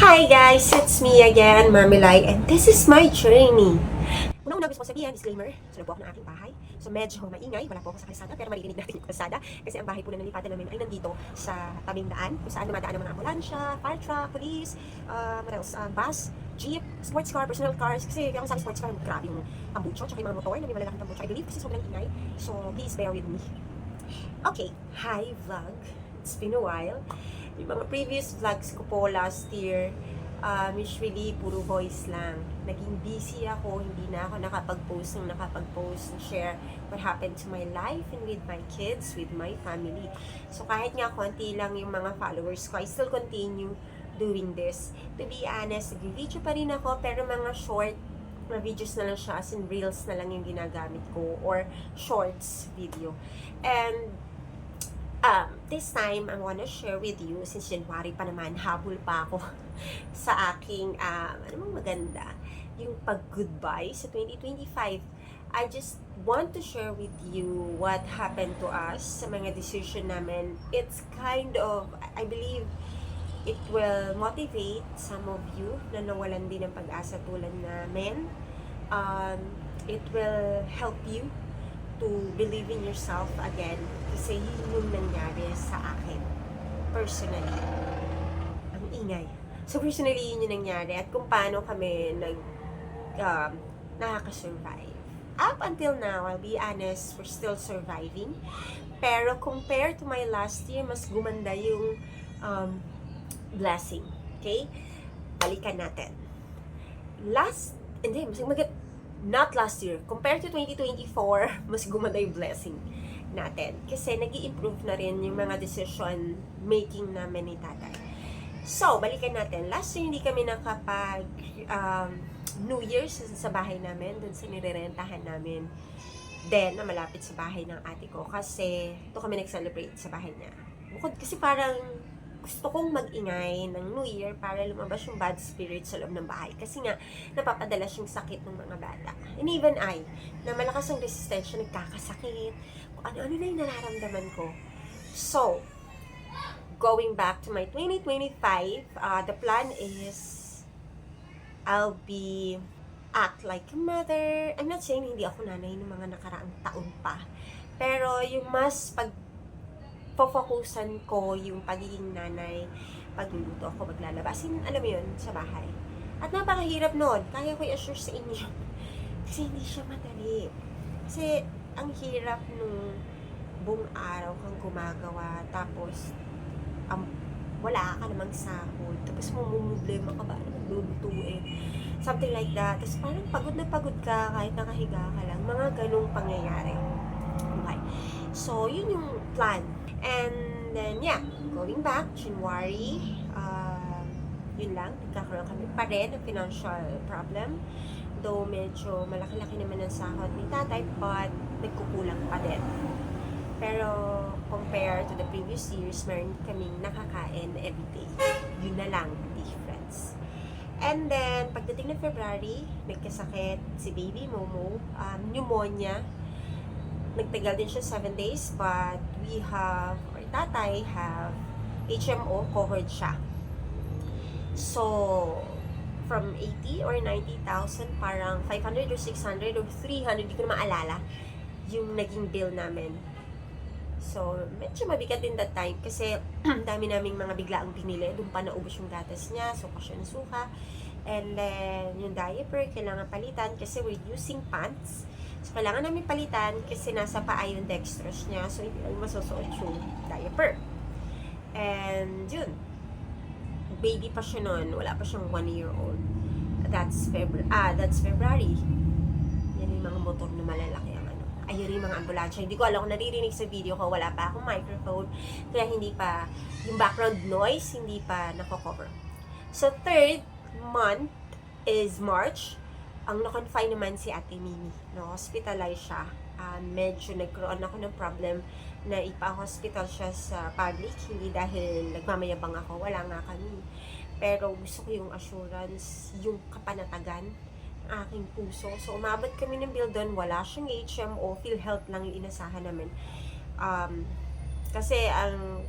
Hi guys, it's me again, Marmelai, and this is my journey. Una-una gusto ko sabihin, disclaimer, sunod po ako ng aking bahay. So medyo maingay, wala po ako sa kalsada, pero maririnig natin yung kalsada. Kasi ang bahay po na nalipatan namin ay nandito sa tabing daan, kung saan dumadaan ang mga ambulansya, fire truck, police, what else, bus, jeep, sports car, personal cars. Kasi ako sa sports car, grabe yung tambucho, tsaka yung mga motor na may malalaking tambucho. I believe kasi sobrang ingay, so please bear with me. Okay, hi vlog. It's been a while. Yung mga previous vlogs ko po last year, usually puro voice lang. Naging busy ako, hindi na ako nakapag-post and share what happened to my life and with my kids, with my family. So kahit nga konti lang yung mga followers ko, I still continue doing this. To be honest, nag-video pa rin ako, pero mga short na videos na lang siya, as in reels na lang yung ginagamit ko, or shorts video. And this time, I wanna share with you, since January pa naman, habol pa ako sa aking, ano bang maganda, yung pag-goodbye sa 2025. I just want to share with you what happened to us sa mga decision namin. It's kind of, I believe, it will motivate some of you na nawalan din ng pag-asa tulad namin. It will help you to believe in yourself again, kasi yun yung nangyari sa akin personally. Ang ingay. So personally yun yung nangyari at kung paano kami nakaka-survive. Up until now, I'll be honest, we're still surviving. Pero compared to my last year, mas gumanda yung blessing. Okay? Balikan natin. Not last year. Compared to 2024, mas gumanda yung blessing natin. Kasi nag-i-improve na rin yung mga decision making namin ni tatay. So, balikan natin. Last year, hindi kami nakapag New Year's sa bahay namin, dun sa nirerentahan namin. Then, na malapit sa bahay ng ate ko. Kasi, ito kami nag-celebrate sa bahay niya. Bukod kasi parang gusto kong mag-ingay ng New Year para lumabas yung bad spirit sa loob ng bahay. Kasi nga, napapadalas yung sakit ng mga bata. And even I, na malakas ang resistensya, nagkakasakit, kung ano-ano na yung nararamdaman ko. So, going back to my 2025, the plan is, I'll be act like a mother. I'm not saying hindi ako nanay ng mga nakaraang taon pa. Pero yung mas focusan ko yung pagiging nanay, pagluluto ako, maglalabas. Alam mo yun, sa bahay. At napakahirap nun. Kaya ko i-assure sa inyo. Kasi hindi siya madali. Kasi ang hirap nung buong araw kang gumagawa. Tapos, wala ka namang sahod. Tapos mamumblema ka ba? Lulutuin. Something like that. Tapos parang pagod ka kahit nakahiga ka lang. Mga ganong pangyayari. Okay. So, yun yung plan. And then, yeah, going back, January, yun lang, nagkakaroon kami pa rin ng financial problem. Though medyo malaki-laki naman ang sahod ni tatay, but nagkukulang pa din. Pero, compared to the previous years, meron kaming nakakain everyday. Yun na lang, difference. And then, pagdating ng February, nagkasakit si baby Momo, pneumonia. Nagtagal din siya 7 days, but we have, or tatay have, HMO, covered siya. So, from 80 or 90,000, parang 500 or 600 or 300, hindi ko na maalala, yung naging bill namin. So, medyo mabigat din that time, kasi dami naming mga biglaang binili, doon pa naubos yung gatas niya, suka siya ng suka. And then, yung diaper, kailangan palitan, kasi we're using pants. So, kailangan namin palitan kasi nasa paa yung dextrose niya. So, hindi namin masusuot yung diaper. And, yun. Baby pa siya nun. Wala pa siyang 1 year old. That's February. Yan yung mga motor na malalaki ang ano. Ayun yung mga ambulansya. Hindi ko alam kung naririnig sa video ko. Wala pa akong microphone. Kaya hindi pa, yung background noise, hindi pa nako-cover. So, third month is March. Ang na-confine naman si Ate Mimi. No-hospitalize siya. Medyo nagkaroon ako ng problem na ipa-hospital siya sa public. Hindi dahil nagmamayabang ako. Wala nga kami. Pero gusto ko yung assurance, yung kapanatagan ng aking puso. So, umabot kami ng bill doon. Wala siyang HMO. PhilHealth lang yung inasahan namin. Kasi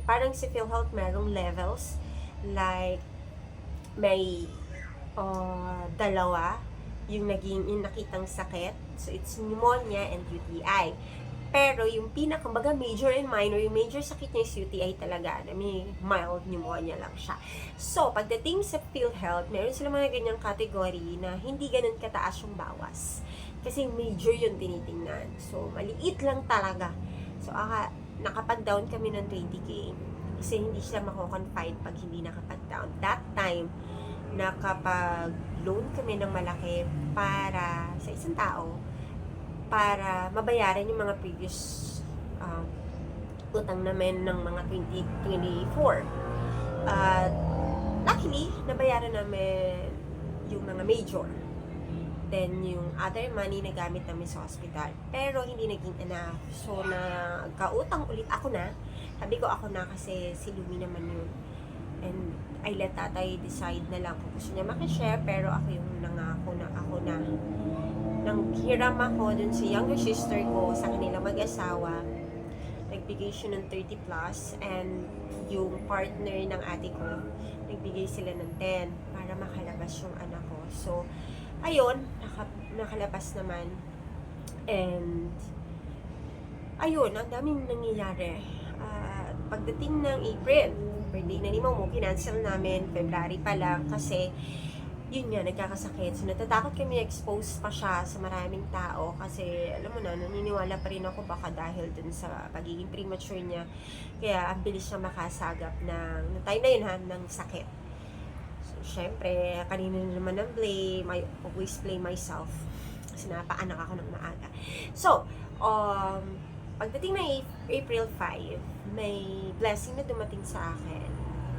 parang si PhilHealth merong levels. Like, may dalawa yung nakitang sakit. So, it's pneumonia and UTI. Pero yung kumbaga major and minor, yung major sakit niya is UTI talaga, na may mild pneumonia lang siya. So, pagdating sa PhilHealth, meron sila mga ganyang category na hindi ganun kataas yung bawas. Kasi major yung tinitingnan. So, maliit lang talaga. So, nakapag-down kami ng 20K. Kasi hindi sila mako-confide pag hindi nakapag-down. That time, nakapag-loan kami ng malaki para sa isang tao para mabayaran yung mga previous utang namin ng mga 2024. At luckily, nabayaran namin yung mga major. Then, yung other money na gamit namin sa hospital. Pero, hindi naging enough. So, nagkautang ulit ako na. Sabi ko ako na kasi si Lumi naman yun. And I let tatay decide na lang kung gusto niya makishare, pero ako yung nangako na ako na. Nang hiram ako dun sa younger sister ko, sa kanila mag-asawa, nagbigay siya ng 30 plus, and yung partner ng ate ko, nagbigay sila ng 10 para makalabas yung anak ko. So, ayun, nakalabas naman. And, ayun, ang daming nangyayari. Pagdating ng April, birthday na ni Momo, kinancel namin, February pa lang, kasi yun nga, nagkakasakit. So, natatakot kami expose pa siya sa maraming tao kasi, alam mo na, naniniwala pa rin ako baka dahil dun sa pagiging premature niya. Kaya, ang bilis siya makasagap ng time na yun ha, ng sakit. So, syempre, kanina naman ang blame, I always blame myself kasi napaanak ako ng maaga. So, pagdating ng April 5, may blessing na dumating sa akin.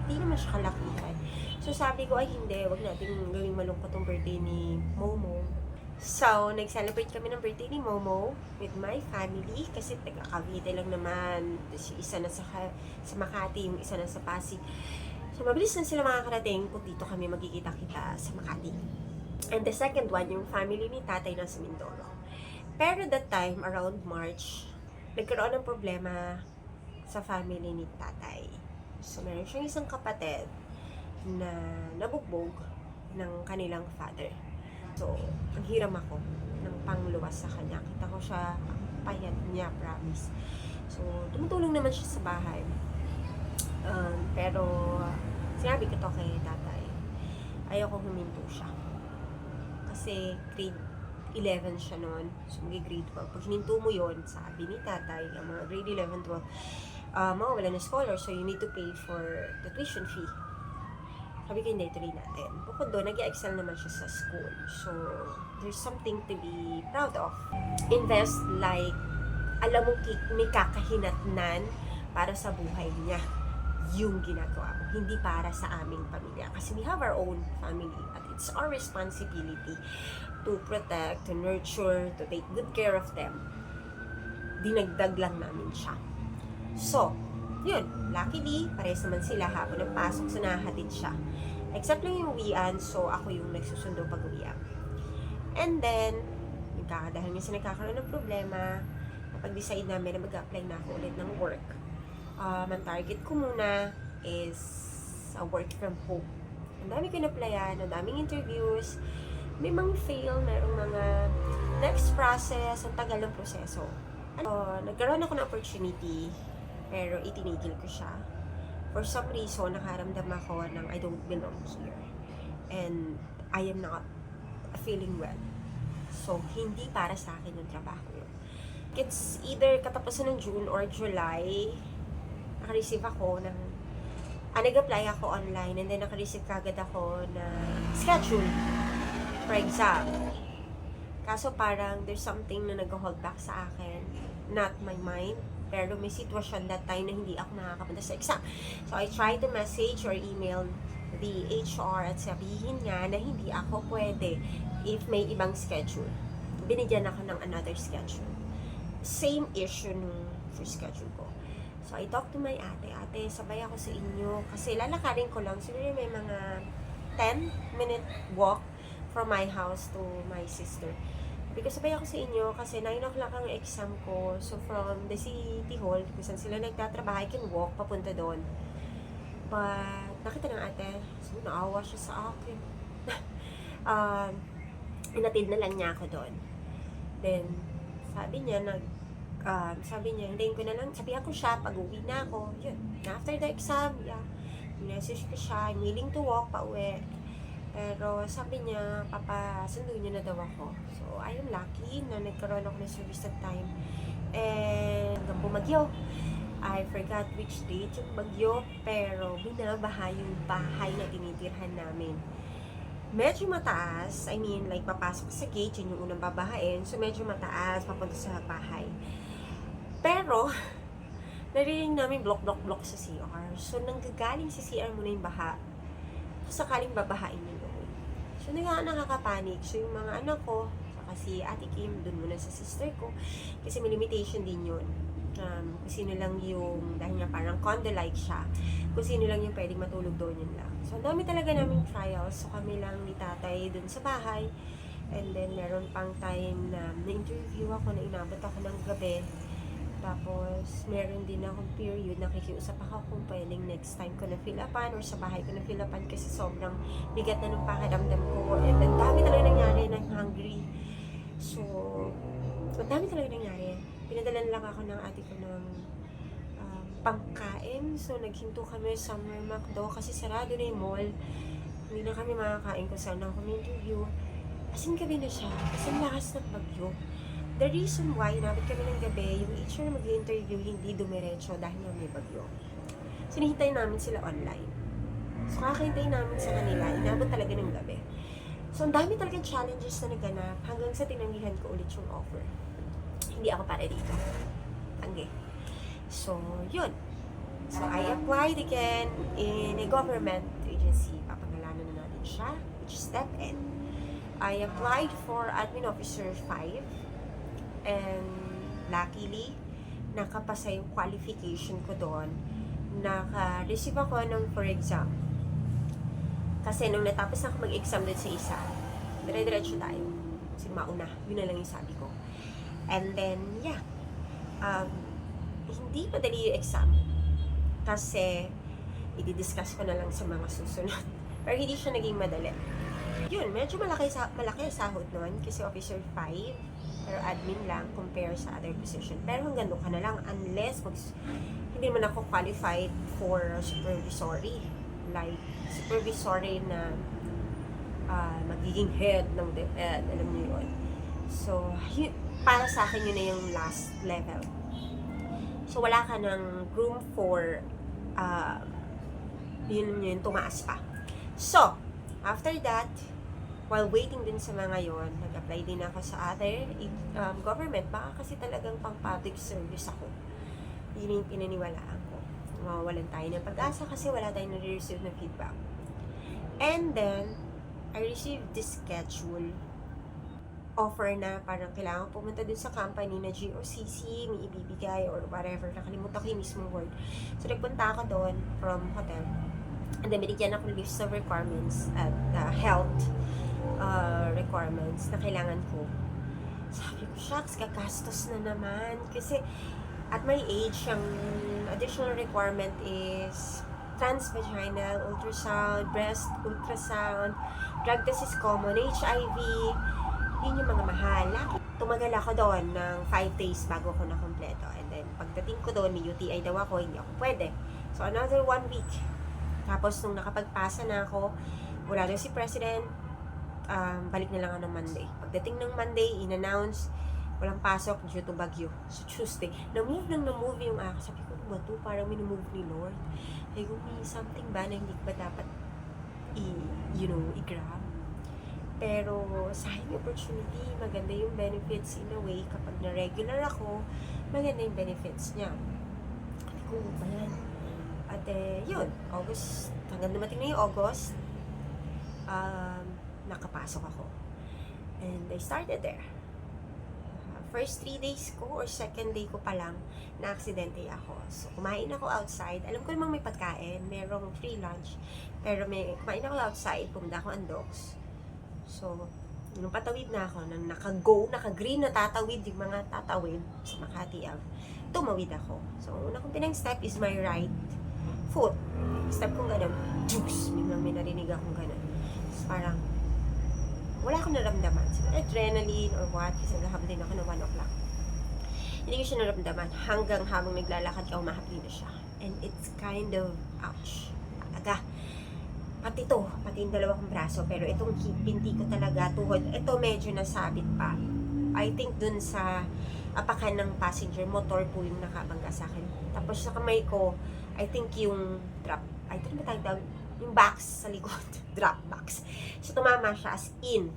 Hindi naman siya kalakihan. So, sabi ko, ay hindi, wag natin gawing malungkot ang birthday ni Momo. So, nag-celebrate kami ng birthday ni Momo with my family kasi taga Cavite lang naman. Isa na sa Makati, yung isa na sa Pasig. So, mabilis na sila makakarating kung dito kami magkikita-kita sa Makati. And the second one, yung family ni tatay na sa Mindoro. Pero that time, around March, nagkaroon ng problema sa family ni tatay. So, meron siyang isang kapatid na nabugbog ng kanilang father. So, ang hiram ako ng pangluwas sa kanya. Kita ko siya, ang payat niya, promise. So, tumutulong naman siya sa bahay. Pero, sinabi ko to kay tatay, ayoko huminto siya. Kasi, grade 11 siya noon. So, grade 12. Pag hininto mo yon, sabi ni tatay, ang mga grade 11, 12, mawawala na scholar, so you need to pay for the tuition fee. Sabi ko, hindi, tuloy natin. Bukod doon, nag-excel naman siya sa school. So, there's something to be proud of. Invest like, alam mo, may kakahinatnan para sa buhay niya. Yung ginagawa mo. Hindi para sa aming pamilya. Kasi we have our own family. At it's our responsibility to protect, to nurture, to take good care of them. Dinagdag lang namin siya. So, yun, luckily, parehas naman sila hapon ng pasok, so nahatid siya. Except lang yung uwian, so ako yung nagsusundo pag uwian. And then, dahil minsan nagkakaroon ng problema, napag-decide namin na mag-apply na ako ulit ng work. Ang target ko muna is work from home. Ang dami ko na-applyan, ang daming interviews, may mga fail, merong mga next process, ang tagal ng proseso. Nagkaroon ako ng opportunity, pero itinigil ko siya. For some reason, nakaramdam ako ng I don't belong here. And I am not feeling well. So, hindi para sa akin yung trabaho yun. It's either katapusan ng June or July, naka-receive ako ng nag-apply ako online and then naka-receive kagad ako na schedule for exam. Kaso parang there's something na nag-hold back sa akin, not my mind. Pero may sitwasyon that time na hindi ako nakakapunta sa exam. So, I tried to message or email the HR at sabihin nga na hindi ako pwede if may ibang schedule. Binigyan ako ng another schedule. Same issue nung first schedule ko. So, I talked to my ate. Ate, sabay ako sa inyo. Kasi lalakarin ko lang. Siguro may mga 10-minute walk from my house to my sister. Because sabay ako sa inyo kasi 9 o'clock ang exam ko. So, from the City Hall, kung saan sila nagtatrabaho, I can walk papunta doon. But, nakita ng ate, so naawa siya sa akin. Inatid na lang niya ako doon. Then, sabi niya, hintayin ko na lang, sabihan ko siya, pag-uwi na ako, yun. After the exam, message ko siya, I'm willing to walk pa uwi. Pero sabi niya, papasundo niya na daw ako. So, I am lucky na nagkaroon ako ng service that time. And, hanggang bumagyo. I forgot which date yung bagyo, pero binabaha yung bahay na tinitirhan namin. Medyo mataas, like papasok sa gate, yun yung unang babahain. So, medyo mataas, papunta sa bahay. Pero, narinig namin block sa CR. So, nanggagaling sa CR muna yung baha. Sakaling babahain yun. So, nakakapanik. So, yung mga anak ko, saka si Ate Kim, dun muna sa sister ko. Kasi may limitation din yun. Kung sino lang yung, dahil nga parang condo-like siya, kung sino lang yung pwedeng matulog doon, yun lang. So, ang dami talaga naming trials. So, kami lang ni tatay dun sa bahay. And then, meron pang time na na-interview ako, na inabot ako ng gabi. Tapos, meron din akong period, nakikiusap ako kung pwedeng next time ko na fill upan or sa bahay ko na fill upan kasi sobrang bigat na ng pakiramdam ko. And ang dami talaga nangyari, ng hungry. So, ang dami talaga nangyari. Pinadalan lang ako ng ate ko ng pangkain. So, naghinto kami sa McDo kasi sarado na yung mall. Hindi na kami makakain kung saan ako interview. As in, gabi na siya. Kasi lakas ng bagyo. The reason why, inabot kami ng gabi, yung HR na mag-interview hindi dumiretso dahil nga may bagyo. So, hinihintay namin sila online. So, kakahintay namin sa kanila, inabot talaga ng gabi. So, ang dami talagang challenges na naganap hanggang sa tinanggihan ko ulit yung offer. Hindi ako para dito. Tanggi. So, yun. So, I applied again in a government agency. Papangalanan na natin siya, which is DepEd. I applied for Admin Officer 5. And luckily, nakapasa yung qualification ko doon. Naka-receive ako ng for exam. Kasi nung natapos ako mag-exam doon sa isa, dire-diretso tayo. Kasi mauna. Yun na lang yung sabi ko. And then, hindi madali yung exam. Kasi, i-discuss ko na lang sa mga susunod. Pero hindi siya naging madali. Yun, medyo malaki sahod nun. Kasi Officer 5. Pero admin lang compare sa other position. Pero hanggang doon ka na lang unless hindi man ako qualified for supervisory. Like, supervisory na magiging head ng DepEd. Alam niyo yun. So, para sa akin yun na yung last level. So, wala ka ng room for yun tumaas pa. So, after that, while waiting din sa mga yon, nag-apply din ako sa other government. Baka kasi talagang pang public service ako. Yun yung pinaniwalaan ko. Mawawalan tayo ng pag-asa kasi wala tayong nare-receive na feedback. And then, I received this schedule offer na parang kailangan pumunta dun sa company na GOCC, may ibibigay or whatever. Nakalimutan ko yung mismong word. So, nagpunta ako doon from hotel. And then, binigyan ako list of requirements at health requirements na kailangan ko. Sabi ko, shucks, gagastos na naman. Kasi, at my age, yung additional requirement is transvaginal ultrasound, breast ultrasound, drug test is common, HIV, yun yung mga mahal. Tumagal ako doon ng 5 days bago ko nakompleto. And then, pagdating ko doon, may UTI daw ako, hindi ako pwede. So, another 1 week. Tapos, nung nakapagpasa na ako, wala daw si President, balik na lang ako ng Monday. Pagdating ng Monday, in-announce, walang pasok due to bagyo. So, Tuesday, na-move yung sabi ko, ba ito? Parang minumove ni Lord. Ay, may something ba na hindi ba dapat i-grab? Pero, sayang yung opportunity, maganda yung benefits in a way. Kapag na-regular ako, maganda yung benefits niya. Sabi ko, ba yan? At yun, August, hanggang dumating na yung August, nakapasok ako. And I started there. First 3 days ko or second day ko pa lang, na-aksidente ako. So, kumain ako outside. Alam ko namang may pagkain, merong free lunch. Pero kumain ako outside, pumunta ako ang dogs. So, nung patawid na ako, nang naka-green na tatawid, yung mga tatawid sa Makati Ave, tumawid ako. So, una kong pinang step is my right foot. Step kong ganun. juice, biglang may narinig akong gano'n. Tapos parang, wala akong naramdaman. Siguro adrenaline or what, kasi nagahapon din ako ng 1 o'clock. Hindi ko siya naramdaman hanggang habang naglalakad ka, umahapli na siya. And it's kind of, ouch. Talaga. Pati yung dalawa kong braso, pero itong binti ko talaga, tuhod, ito medyo nasabit pa. I think dun sa apakan ng passenger, motor po yung nakabangga sa akin. Tapos sa kamay ko, I think yung drop, I don't know ba tawag, yung box sa likod, drop box. So tumama siya as in.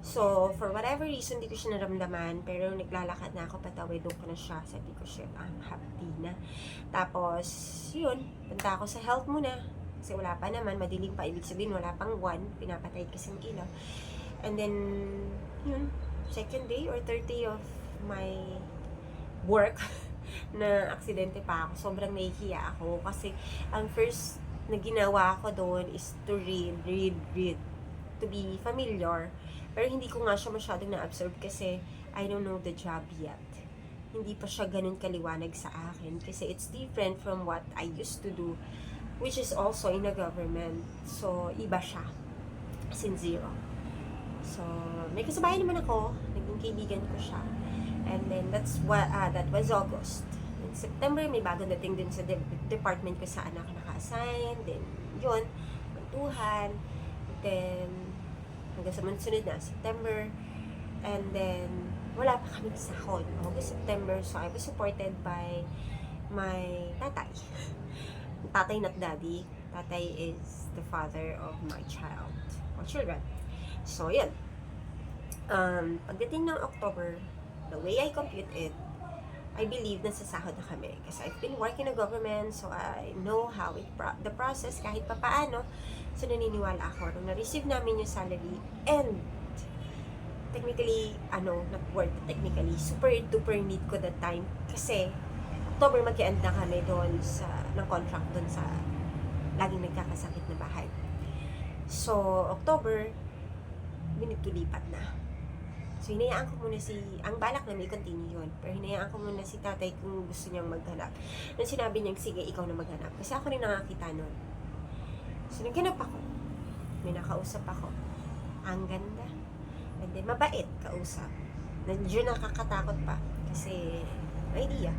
So, for whatever reason, hindi ko siya naramdaman. Pero naglalakad na ako, patawid doon ko na siya. Sabi ko siya, happy na. Tapos, yun, punta ako sa health muna. Kasi wala pa naman, madilim pa. Ibig sabihin, wala pang 1. Pinapatay kasi yung ilaw. And then, yun, second day or third day of my work, na aksidente pa ako. Sobrang nahihiya ako. Kasi, ang first na ginawa ko doon is to read. To be familiar. Pero hindi ko nga siya masyadong na-absorb kasi I don't know the job yet. Hindi pa siya ganun kaliwanag sa akin kasi it's different from what I used to do, which is also in a government. So, iba siya. As in zero. So, may kasabayan naman ako. Naging kaibigan ko siya. And then, that was August. In September, may bagong dating din sa department ko saan ako naka-assign. Then, yun, kwentuhan. Then, hanggang sa sunod na, September. And then, wala pa kaming sahod. August, September. So, I was supported by my tatay. Tatay not daddy. Tatay is the father of my child. Or children. So, yun. Pagdating ng October, the way I compute it, I believe nasa sahod na kami. Kasi I've been working in the government, so I know how the process, kahit pa paano. So, naniniwala ako nung na-receive namin yung salary. And, technically, not worth technically. Super duper need ko that time. Kasi, October mag-end na kami doon ng contract doon sa laging nagkakasakit na bahay. So, October, binitulipat na. So, hinayaan ko muna ang balak na may continue yun. Pero hinayaan ko muna si tatay kung gusto niyang maghanap. Nung sinabi niya, sige, ikaw na maghanap. Kasi ako rin nakakita nun. So, naghanap ako. May nakausap ako. Ang ganda. And then, mabait kausap. Nandiyo nakakatakot pa. Kasi, may idea.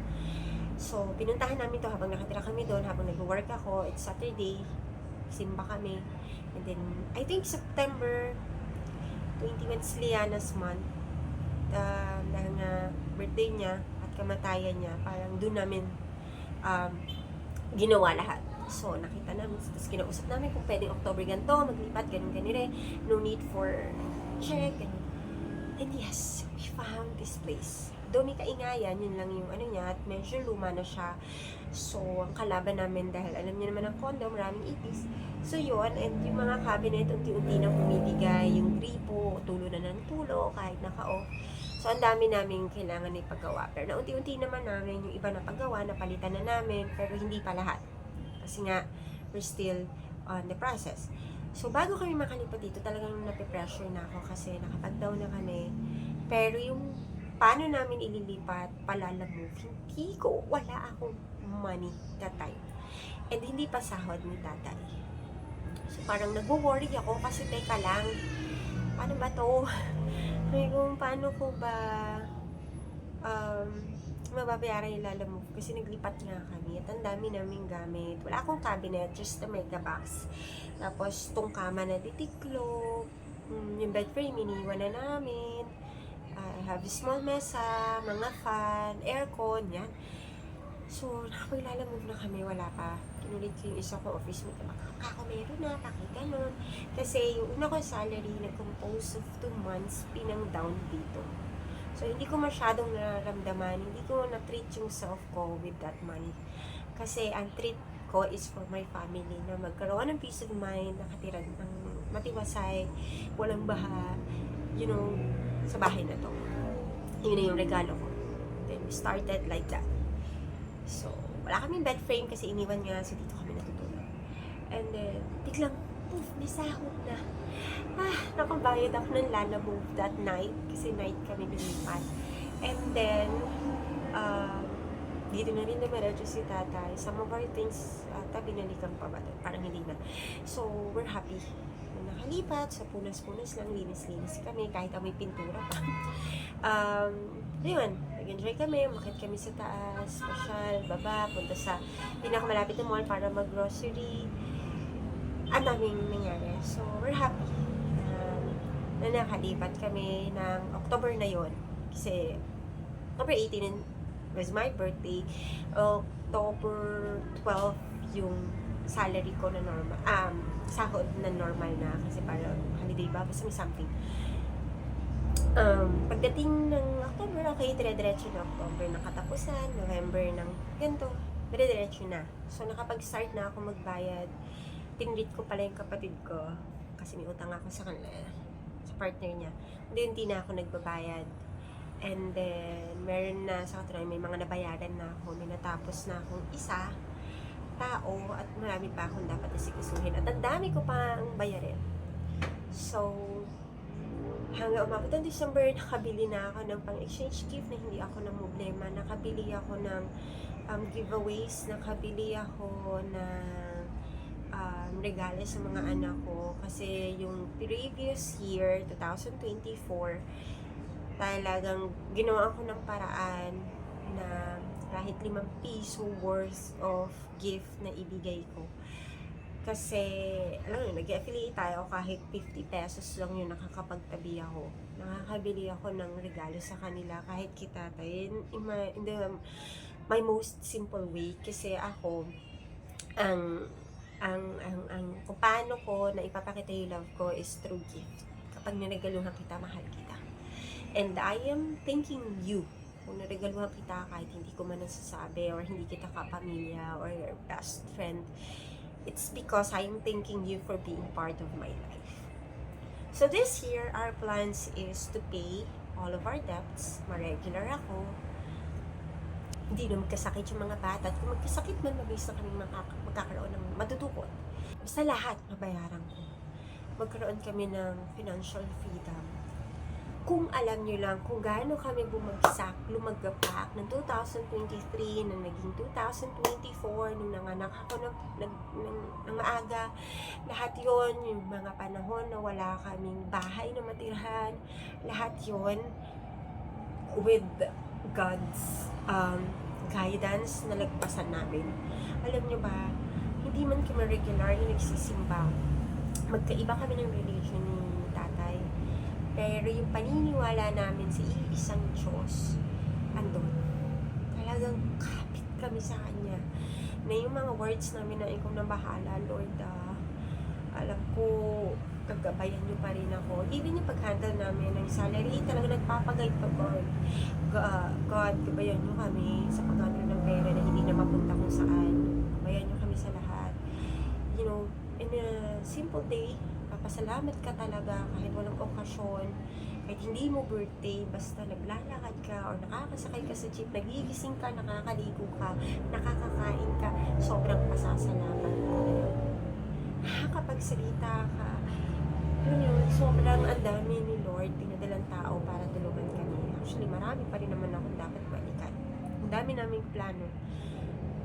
So, pinuntahan namin to habang nakatira kami doon, habang nag-work ako. It's Saturday. Simba kami. And then, I think September 21 is Liana's month. Dahil nga birthday niya at kamatayan niya, parang doon namin ginawa lahat. So, nakita namin, tapos kinausap namin kung pwedeng October ganito, maglipat, ganun-ganire, no need for check, ganun. And yes, we found this place. Doon may kaingayan, yun lang yung niya, at medyo luma na siya. So, ang kalaban namin, dahil alam niyo naman ang condo, maraming ipis. So, yun, and yung mga cabinet, unti-unti nang bumibigay, yung gripo, tulo na ng tulo, kahit naka-off. So, ang dami namin kailangan ipagawa. Pero naunti-unti naman namin, yung iba na paggawa, napalitan na namin, pero hindi pa lahat. Kasi nga, we're still on the process. So, bago kami makalipat dito, talagang nape-pressure na ako kasi nakapag-down na kami. Pero yung paano namin ililipat, palalamove, hindi ko, wala akong money that time. And hindi pa sahod ni tatay. So, parang nag-worry ako kasi teka lang, paano ba to? Kung paano ko ba mababayaran yung lalamove kasi naglipat nga kami at ang dami naming gamit. Wala akong cabinet, just the mega box. Tapos, tong kama na ditiklop, yung bed frame, iniwan na namin. I have a small mesa, mga fan, aircon, yan. So, nakapaglalamove na kami, wala pa. Kinulit ko yung isa ko office mate, ako meron na, bakit ganun? Kasi yung una ko salary, nag-compose of 2 months, pinang down dito. So, hindi ko masyadong nararamdaman, hindi ko na-treat yung self ko with that money. Kasi, ang treat ko is for my family, na magkaroon ng peace of mind, nakatira ng matiwasay, walang baha, sa bahay na to. Yun na yung regalo ko. Then, we started like that. So, wala kaming bed frame kasi iniwan nga, so dito kami natutulog. And then, biglang, poof, may sahod na. Nakabayad ako ng lalamove that night kasi night kami lumipat. And then, dito na rin dumiretso si tatay. Some of our things, binalikan pa ba? Parang hindi na. So, we're happy na nakalipat. Sa punas-punas lang, linis-linis kami, kahit amoy pintura pa. Yun, nag-enjoy kami, umakyat kami sa taas, pasyal, baba, punta sa pinakamalapit na mall para mag-grocery. Ang daming nangyari. So, we're happy na nakalipat kami ng October na yon. Kasi, October 18 was my birthday. October 12 yung salary ko na normal. Sahod na normal na. Kasi parang holiday ba? Basta may something. Pagdating ng October, okay, dire-diretso na October ng katapusan, November ng ganito, dire-diretso na. So, nakapag-start na ako magbayad. Tinreat ko pala yung kapatid ko kasi may utang ako sa kanila, sa partner niya. Hindi na ako nagbabayad. And then, meron na sa katunayan, may mga nabayaran na ako, may natapos na akong isa tao at marami pa akong dapat isikasuhin. At ang dami ko pang bayarin. So, hanggang umabot ng December, nakabili na ako ng pang-exchange gift na hindi ako ng problema. Nakabili ako ng giveaways, nakabili ako ng regalo sa mga anak ko. Kasi yung previous year, 2024, talagang ginawa ko ng paraan na kahit 5 piso worth of gift na ibigay ko. Kasi, alam mo, nag-affiliate tayo kahit 50 pesos lang yun, nakakapagtabi ako. Nakakabili ako ng regalo sa kanila kahit kita tayo. In my most simple way. Kasi ako, kung paano ko na ipapakita yung love ko is through gift. Kapag niregaluhan kita, mahal kita. And I am thanking you. Kung niregaluhan kita kahit hindi ko man nasasabi or hindi kita kapamilya or best friend, it's because I am thanking you for being part of my life. So this year, our plans is to pay all of our debts. Ma-regular ako. Hindi na magkasakit yung mga bata. At kung magkasakit man, mabilis na kami magkakaroon ng matutupot. Basta lahat, mabayaran ko. Magkaroon kami ng financial freedom. Kung alam nyo lang kung gaano kami bumagsak, lumagapak ng 2023 na naging 2024 nung nanganak ako ng maaga, lahat yon yung mga panahon na wala kaming bahay na matirhan, lahat yon with God's guidance na lagpasan namin. Alam nyo ba, hindi man kami regular yung nagsisimba. Magkaiba kami ng religion ni tatay. Pero yung paniniwala namin sa isang Diyos, andun. Talagang kapit kami sa Kanya. Na yung mga words namin na ikaw na bahala, Lord, alam ko, gagabayan niyo pa rin ako. Even yung pag-handle namin ng salary, talaga nagpapaguide pa God. God, gabayan niyo kami sa pag-handle ng pera na hindi na mapunta kung saan. Gabayan niyo kami sa lahat. You know, in a simple day, papasalamat ka talaga kahit walang okasyon, kahit hindi mo birthday, basta naglalakad ka or nakakasakay ka sa jeep, nagigising ka, nakakaligo ka, nakakakain ka, sobrang pasasalamat ko na yun. Nakakapagsalita ka, sobrang ang dami ni Lord, pinadalang tao para tulungan kami. Actually, marami pa rin naman akong dapat balikan. Ang dami naming plano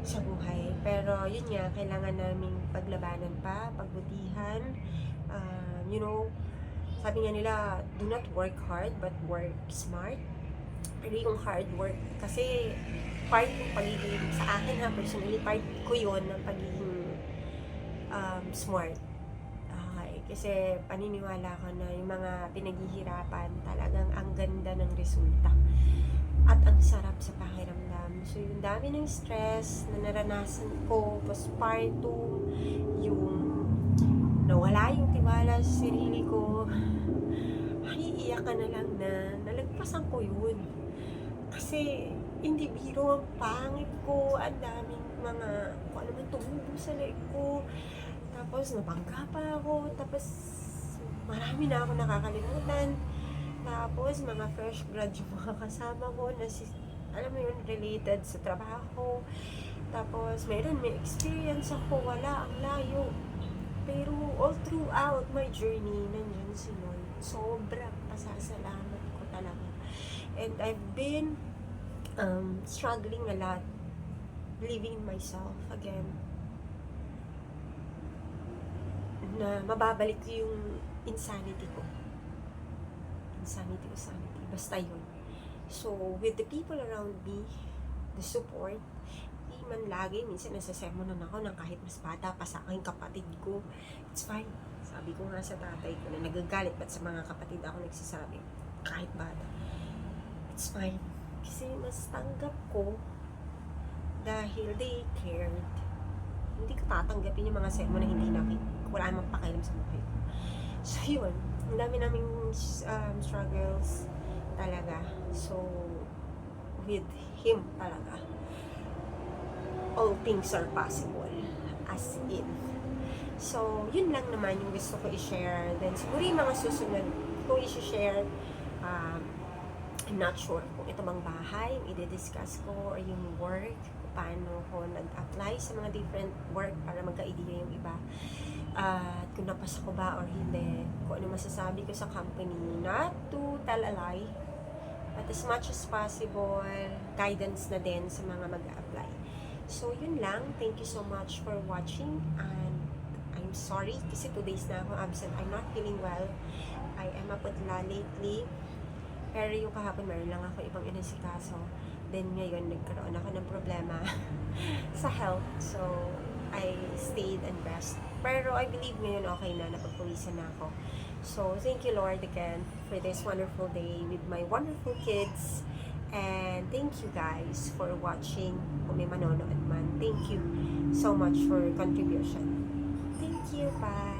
sa buhay. Pero yun nga, kailangan naming paglabanan pa, pagbutihan. Sabi nga nila, do not work hard, but work smart. Pero yung hard work, kasi part yung pagiging, sa akin ha, personally, part ko yun ng pagiging smart. Kasi paniniwala ko na yung mga pinaghihirapan, talagang ang ganda ng resulta. At ang sarap sa pakiramdam. So, yung dami ng stress na naranasan ko, postpartum, yung nawala yung tiwala sa sarili ko, iiyak ka na lang na nalagpasan ko yun. Kasi, hindi biro ang pangit ko, ang daming mga, kung ano man tumubo sa leg ko, tapos nabangga pa ako, tapos marami na ako nakakalimutan, tapos mga fresh grad yung mga kasama ko na alam mo yun, related sa trabaho, tapos may experience ako, wala, ang layo, pero all throughout my journey, nandiyan si Lord. Sobrang pasasalamat ko talaga. And I've been struggling a lot believing in myself again. Na mababalik ko yung insanity ko. Insanity. Basta yun. So, with the people around me, the support, di man lagi, minsan nasasemonan ako ng kahit mas bata pa sa aking kapatid ko. It's fine. Sabi ko nga sa tatay ko na nagagalit, ba't sa mga kapatid ako nagsasabi, kahit bata. It's fine. Kasi mas tanggap ko dahil they cared. Hindi ko tatanggapin yung mga sermon na hindi namin, wala namang pakialam sa buhay ko. So, yun. Ang dami naming struggles talaga. So, with Him talaga, all things are possible. As in. So, yun lang naman yung gusto ko i-share. Then, siguro yung mga susunod ko i-share, I'm not sure kung ito bang bahay, yung i-discuss ko, or yung work, paano ko nag-apply sa mga different work para magka-idea yung iba. At kung napasa ko ba or hindi, kung ano masasabi ko sa company, not to tell a lie, but as much as possible, guidance na din sa mga mag-apply. So, yun lang. Thank you so much for watching, and I'm sorry kasi 2 days na ako absent. I'm not feeling well. I am maputla lately. Pero yung kahapon, meron lang ako ibang inasikaso. Then ngayon, nagkaroon ako ng problema sa health. So, I stayed and rest. Pero I believe ngayon okay na, napagpawisan na ako. So, thank you Lord again for this wonderful day with my wonderful kids. And thank you guys for watching. Kung may manonood man, thank you so much for contribution. Thank you, bye!